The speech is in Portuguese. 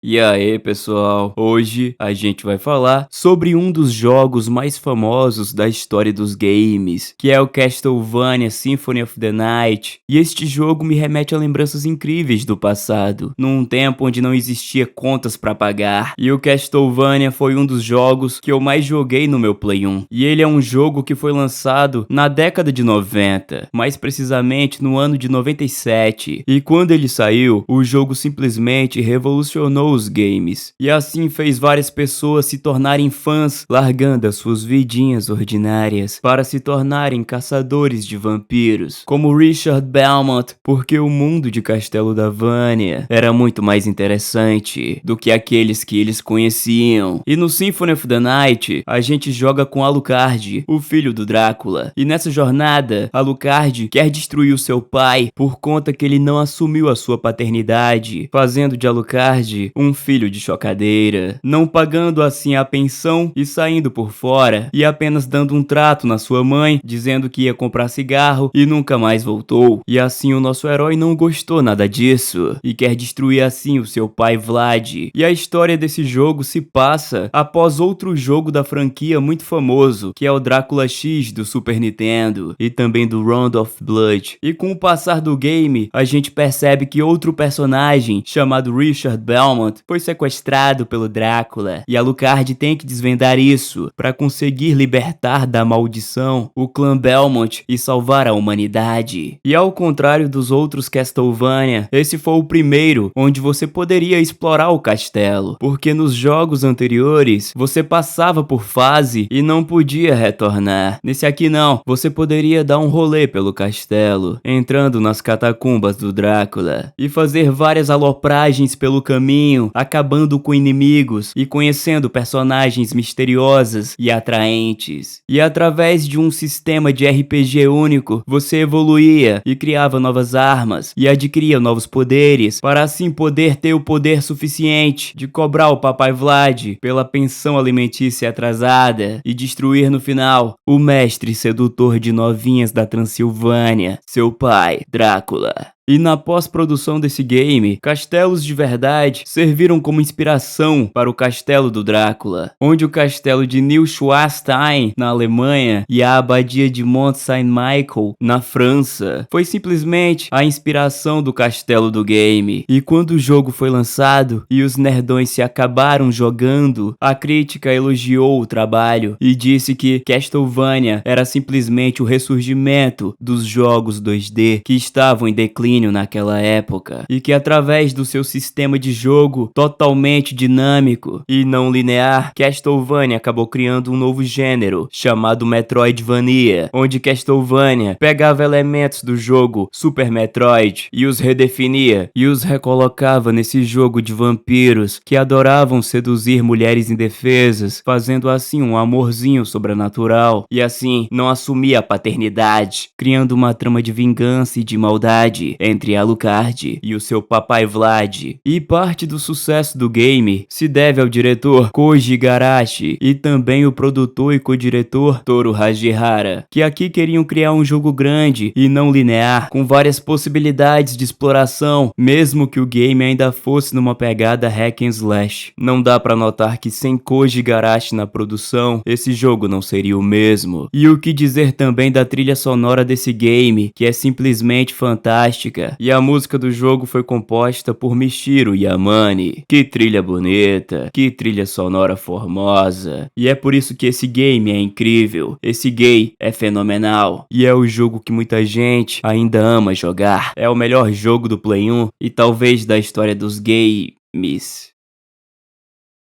E aí, pessoal? Hoje a gente vai falar sobre um dos jogos mais famosos da história dos games, que é o Castlevania Symphony of the Night. E este jogo me remete a lembranças incríveis do passado, num tempo onde não existia contas para pagar. E o Castlevania foi um dos jogos que eu mais joguei no meu Play 1. E ele é um jogo que foi lançado na década de 90, mais precisamente no ano de 97. E quando ele saiu, o jogo simplesmente revolucionou os games, e assim fez várias pessoas se tornarem fãs, largando as suas vidinhas ordinárias para se tornarem caçadores de vampiros, como Richard Belmont, porque o mundo de Castelo da Vânia era muito mais interessante do que aqueles que eles conheciam. E no Symphony of the Night, a gente joga com Alucard, o filho do Drácula, e nessa jornada, Alucard quer destruir o seu pai por conta que ele não assumiu a sua paternidade, fazendo de Alucard um filho de chocadeira, não pagando assim a pensão e saindo por fora, e apenas dando um trato na sua mãe, dizendo que ia comprar cigarro e nunca mais voltou. E assim o nosso herói não gostou nada disso, e quer destruir assim o seu pai Vlad. E a história desse jogo se passa após outro jogo da franquia muito famoso, que é o Drácula X do Super Nintendo, e também do Round of Blood. E com o passar do game, a gente percebe que outro personagem, chamado Richard Belmont, foi sequestrado pelo Drácula, e Alucard tem que desvendar isso para conseguir libertar da maldição o clã Belmont e salvar a humanidade. E ao contrário dos outros Castlevania, esse foi o primeiro onde você poderia explorar o castelo, porque nos jogos anteriores você passava por fase e não podia retornar. Nesse aqui não, você poderia dar um rolê pelo castelo, entrando nas catacumbas do Drácula e fazer várias alopragens pelo caminho, acabando com inimigos e conhecendo personagens misteriosas e atraentes. E através de um sistema de RPG único, você evoluía e criava novas armas e adquiria novos poderes, para assim poder ter o poder suficiente de cobrar o Papai Vlad pela pensão alimentícia atrasada e destruir no final o mestre sedutor de novinhas da Transilvânia, seu pai, Drácula. E na pós-produção desse game, castelos de verdade serviram como inspiração para o castelo do Drácula, onde o castelo de Neuschwanstein, na Alemanha, e a abadia de Mont Saint-Michel, na França, foi simplesmente a inspiração do castelo do game. E quando o jogo foi lançado e os nerdões se acabaram jogando, a crítica elogiou o trabalho e disse que Castlevania era simplesmente o ressurgimento dos jogos 2D que estavam em declínio naquela época, e que através do seu sistema de jogo totalmente dinâmico e não linear, Castlevania acabou criando um novo gênero chamado Metroidvania, onde Castlevania pegava elementos do jogo Super Metroid e os redefinia e os recolocava nesse jogo de vampiros que adoravam seduzir mulheres indefesas, fazendo assim um amorzinho sobrenatural, e assim não assumia a paternidade, criando uma trama de vingança e de maldade entre Alucard e o seu papai Vlad. E parte do sucesso do game se deve ao diretor Koji Igarashi e também o produtor e co-diretor Toru Hashihara, que aqui queriam criar um jogo grande e não linear, com várias possibilidades de exploração, mesmo que o game ainda fosse numa pegada hack and slash. Não dá pra notar que sem Koji Igarashi na produção, esse jogo não seria o mesmo. E o que dizer também da trilha sonora desse game, que é simplesmente fantástica. E a música do jogo foi composta por Michiru Yamane. Que trilha bonita, que trilha sonora formosa. E é por isso que esse game é incrível, esse game é fenomenal. E é o jogo que muita gente ainda ama jogar. É o melhor jogo do Play 1 e talvez da história dos games.